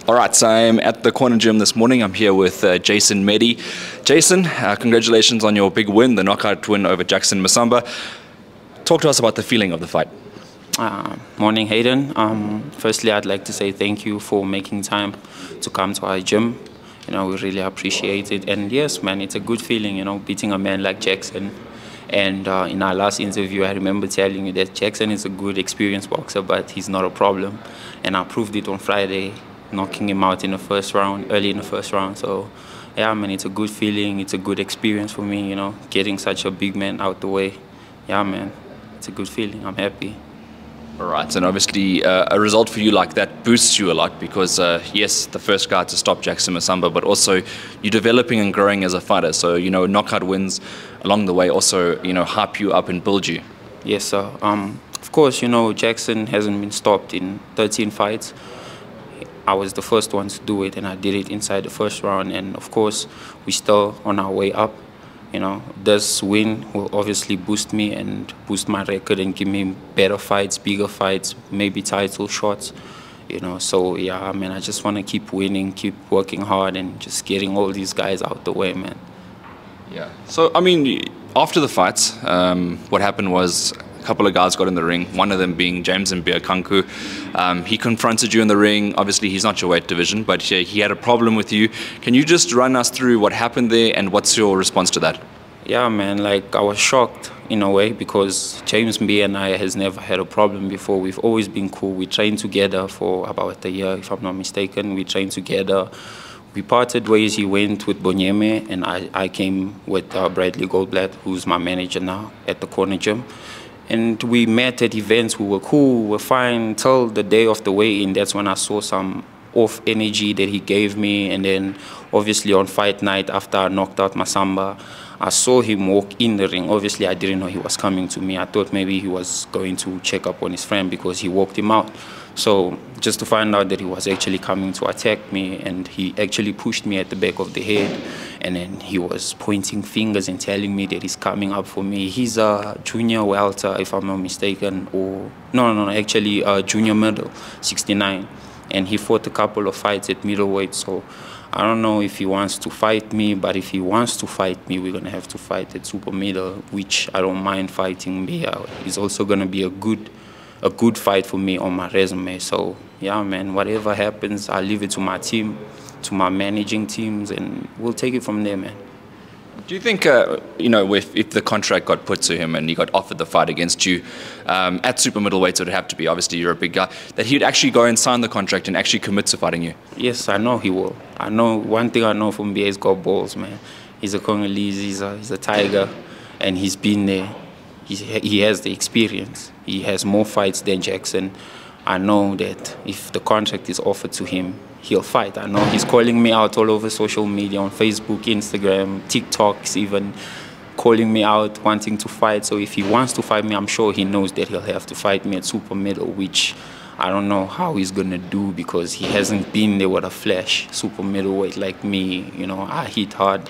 All right, so I'm at the corner gym this morning. I'm here with Jason Meddi. Jason, congratulations on your big win, the knockout win over Jackson Masamba. Talk to us about the feeling of the fight. Morning, Hayden. Firstly, I'd like to say thank you for making time to come to our gym. We really appreciate it. And yes, man, it's a good feeling, beating a man like Jackson. And in our last interview, I remember telling you that Jackson is a good, experienced boxer, but he's not a problem. And I proved it on Friday, knocking him out in the first round, early in the first round. So, yeah, man, it's a good feeling. It's a good experience for me, getting such a big man out the way. Yeah, man, it's a good feeling. I'm happy. All right, and obviously a result for you like that boosts you a lot because, yes, the first guy to stop Jackson Masamba, but also you're developing and growing as a fighter. So, knockout wins along the way also, hype you up and build you. Yes, sir. Of course, Jackson hasn't been stopped in 13 fights. I was the first one to do it, and I did it inside the first round. And, of course, we're still on our way up. This win will obviously boost me and boost my record and give me better fights, bigger fights, maybe title shots. So yeah, I mean, I just want to keep winning, keep working hard, and just getting all these guys out the way, man. Yeah. So I mean, after the fights, what happened was a couple of guys got in the ring. One of them being Mbiya Kanku. He confronted you in the ring. Obviously, he's not your weight division, but he had a problem with you. Can you just run us through what happened there and what's your response to that? Yeah, man, I was shocked in a way because Mbiya and I has never had a problem before. We've always been cool. We trained together for about a year, if I'm not mistaken. We trained together. We parted ways. He went with Bonyeme, and I came with Bradley Goldblatt, who's my manager now at the corner gym. And we met at events. We were cool, we were fine till the day of the weigh-in. That's when I saw some off energy that he gave me. And then obviously on fight night after I knocked out Masamba, I saw him walk in the ring. Obviously I didn't know he was coming to me. I thought maybe he was going to check up on his friend because he walked him out. So just to find out that he was actually coming to attack me, and he actually pushed me at the back of the head, and then he was pointing fingers and telling me that he's coming up for me. He's a junior welter, if I'm not mistaken, or no, actually a junior middle, 69, and he fought a couple of fights at middleweight. So I don't know if he wants to fight me, but if he wants to fight me, we're gonna have to fight at super middle, which I don't mind fighting Mbiya. It's also gonna be a good fight for me on my resume. So yeah, man, whatever happens, I'll leave it to my team, to my managing teams, and we'll take it from there, man. Do you think, if the contract got put to him and he got offered the fight against you at super middleweight, it would have to be, obviously you're a big guy, that he'd actually go and sign the contract and actually commit to fighting you? Yes, I know he will. I know one thing I know from Mbiya, he's got balls, man. He's a Congolese, he's a tiger, and he's been there. He has the experience. He has more fights than Jackson. I know that if the contract is offered to him, he'll fight. I know he's calling me out all over social media, on Facebook, Instagram, TikToks, even calling me out, wanting to fight. So if he wants to fight me, I'm sure he knows that he'll have to fight me at super middle, which I don't know how he's going to do because he hasn't been there with a flash super middleweight like me. I hit hard,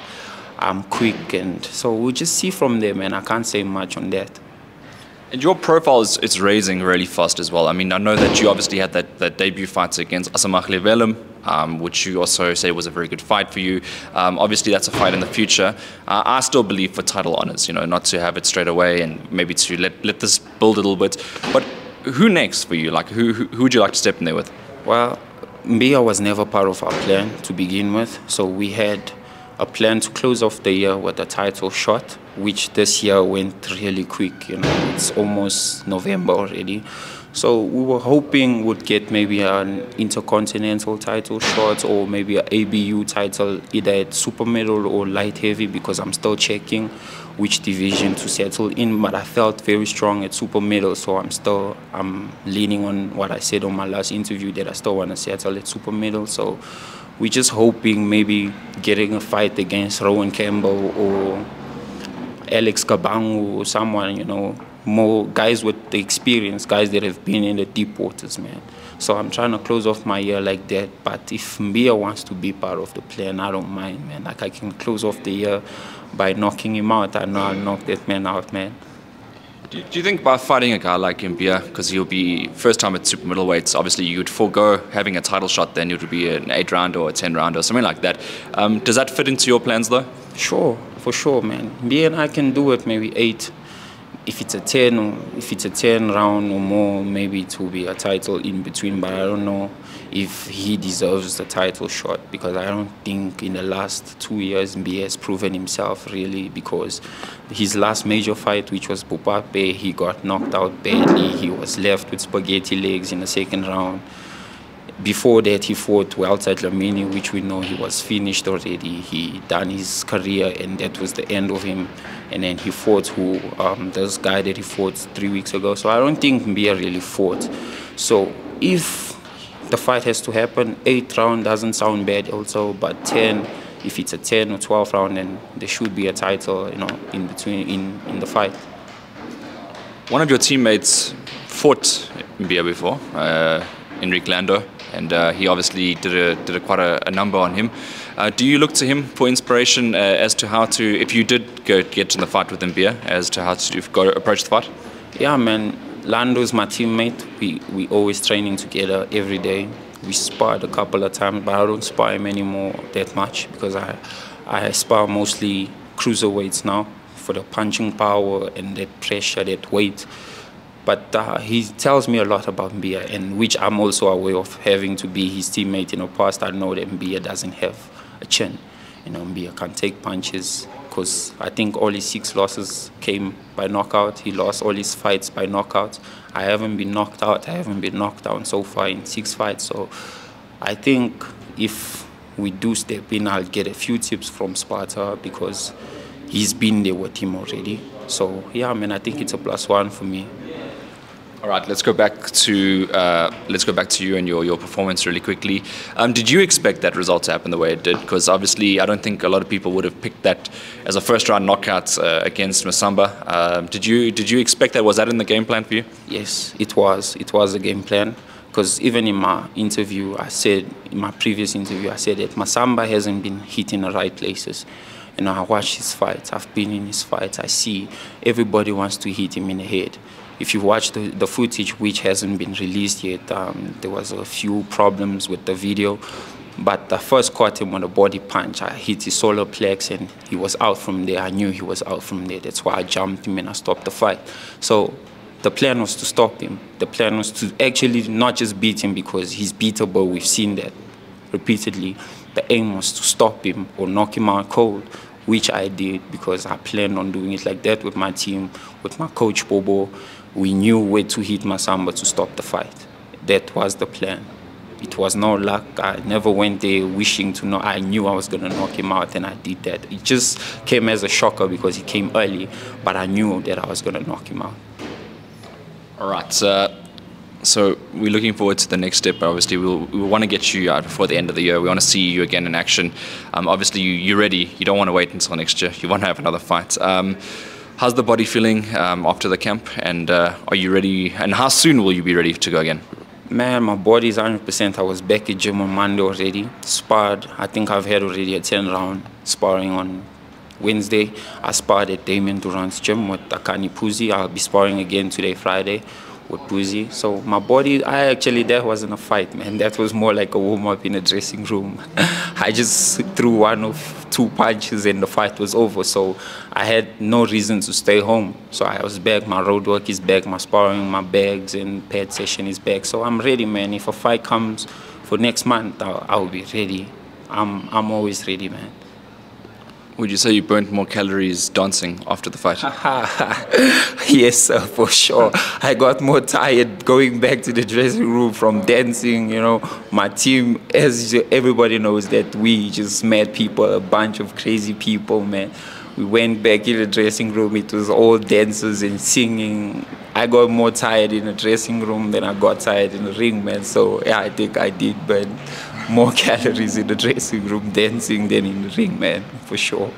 I'm quick, and so we'll just see from there, man. I can't say much on that. And your profile is raising really fast as well. I mean, I know that you obviously had that debut fight against Asamach Velum, which you also say was a very good fight for you. Obviously, that's a fight in the future. I still believe for title honors, not to have it straight away and maybe to let this build a little bit. But who next for you? Who would you like to step in there with? Well, Mbiya was never part of our plan to begin with. So we had a plan to close off the year with a title shot, which this year went really quick. It's almost November already. So we were hoping we'd get maybe an intercontinental title shot or maybe an ABU title, either at super middle or light heavy, because I'm still checking which division to settle in. But I felt very strong at super middle, so I'm leaning on what I said on my last interview that I still want to settle at super middle. So we're just hoping maybe getting a fight against Rowan Campbell or Alex Kabangu or someone, more guys with the experience, guys that have been in the deep waters, man. So I'm trying to close off my year like that. But if Mbiya wants to be part of the plan, I don't mind, man. I can close off the year by knocking him out. I know I'll knock that man out, man. Do you think by fighting a guy like Mbiya, because he'll be first time at super middleweights, obviously you would forego having a title shot, then it would be an 8-round or a 10-round or something like that. Does that fit into your plans though? Sure, for sure, man. Mbiya and I can do it maybe 8. If it's a 10 or if it's a 10 round or more, maybe it will be a title in between, but I don't know if he deserves the title shot, because I don't think in the last 2 years Mbiya has proven himself really, because his last major fight, which was Bupape, he got knocked out badly. He was left with spaghetti legs in the second round. Before that, he fought Walter Dlamini, which we know he was finished already. He done his career, and that was the end of him. And then he fought this guy that he fought 3 weeks ago. So I don't think Mbiya really fought. So if the fight has to happen, 8th round doesn't sound bad also, but 10, if it's a 10 or 12 round, then there should be a title, you know, in between in the fight. One of your teammates fought Mbiya before, Enrique Lando, and he obviously did quite a number on him. Do you look to him for inspiration as to how to, if you did get in the fight with Mbiya, as to how to approach the fight? Yeah, man. Lando's my teammate. We always training together every day. We sparred a couple of times, but I don't spar him anymore that much, because I spar mostly cruiserweights now for the punching power and that pressure, that weight. But he tells me a lot about Mbiya, and which I'm also aware of, having to be his teammate in the past. I know that Mbiya doesn't have a chin. You know, Mbiya can't take punches, because I think all his 6 losses came by knockout. He lost all his fights by knockout. I haven't been knocked out. I haven't been knocked down so far in 6 fights. So I think if we do step in, I'll get a few tips from Sparta, because he's been there with him already. So yeah, man, I think it's a +1 for me. All right, let's go back to you and your performance really quickly. Did you expect that result to happen the way it did? Because obviously, I don't think a lot of people would have picked that as a first-round knockout against Masamba. Did you expect that? Was that in the game plan for you? Yes, it was. It was a game plan. Because even in my interview, in my previous interview, I said that Masamba hasn't been hitting the right places. You know, I watch his fights. I've been in his fights. I see everybody wants to hit him in the head. If you watch the footage, which hasn't been released yet, there was a few problems with the video. But I first caught him on a body punch. I hit his solar plex, and he was out from there. I knew he was out from there. That's why I jumped him and I stopped the fight. So the plan was to stop him. The plan was to actually not just beat him, because he's beatable. We've seen that repeatedly. The aim was to stop him or knock him out cold, which I did, because I planned on doing it like that with my team, with my coach Bobo. We knew where to hit Masamba to stop the fight. That was the plan. It was no luck. I never went there wishing to know. I knew I was going to knock him out, and I did that. It just came as a shocker because he came early, but I knew that I was going to knock him out. All right. So we're looking forward to the next step. Obviously, we want to get you out before the end of the year. We want to see you again in action. Obviously, you're ready. You don't want to wait until next year. You want to have another fight. How's the body feeling after the camp? And are you ready? And how soon will you be ready to go again? Man, my body's 100%. I was back at gym on Monday already. Sparred. I think I've had already a 10-round sparring on Wednesday. I sparred at Damien Durant's gym with Akani Puzi. I'll be sparring again today, Friday, with Puzi. So my body, that wasn't a fight, man. That was more like a warm-up in a dressing room. I just threw 1 or 2 punches and the fight was over. So I had no reason to stay home. So I was back. My road work is back. My sparring, my bags and pad session is back. So I'm ready, man. If a fight comes for next month, I'll be ready. I'm always ready, man. Would you say you burnt more calories dancing after the fight? Yes, sir, for sure. I got more tired going back to the dressing room from dancing. You know, my team, as everybody knows, that we just met people, a bunch of crazy people, man. We went back in the dressing room. It was all dancers and singing. I got more tired in the dressing room than I got tired in the ring, man. So yeah, I think I did burn more calories in the dressing room dancing than in the ring, man, for sure.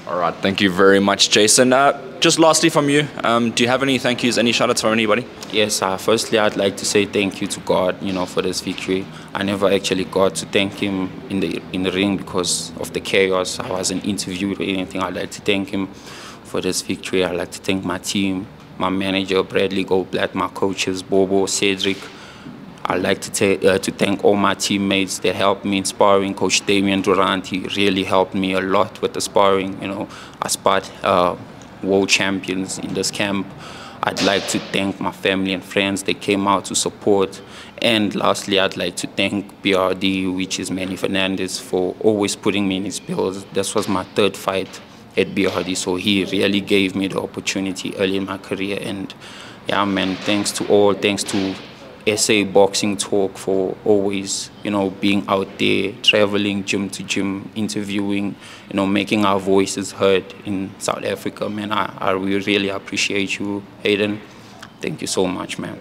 All right, thank you very much, Jason. Just lastly from you, do you have any thank yous, any shout outs from anybody? Yes, firstly, I'd like to say thank you to God, you know, for this victory. I never actually got to thank him in the ring because of the chaos. I wasn't interviewed or anything. I'd like to thank him for this victory. I'd like to thank my team, my manager, Bradley Goldblatt, my coaches, Bobo, Cedric. I'd like to thank all my teammates that helped me in sparring. Coach Damian Durant, he really helped me a lot with the sparring. You know, I sparred world champions in this camp. I'd like to thank my family and friends that came out to support. And lastly, I'd like to thank BRD, which is Manny Fernandez, for always putting me in his bills. This was my 3rd fight at BRD, so he really gave me the opportunity early in my career. And yeah, man, thanks to all, thanks to SA Boxing Talk for always, you know, being out there, traveling gym to gym, interviewing, you know, making our voices heard in South Africa, man. I really appreciate you, Hayden. Thank you so much, man.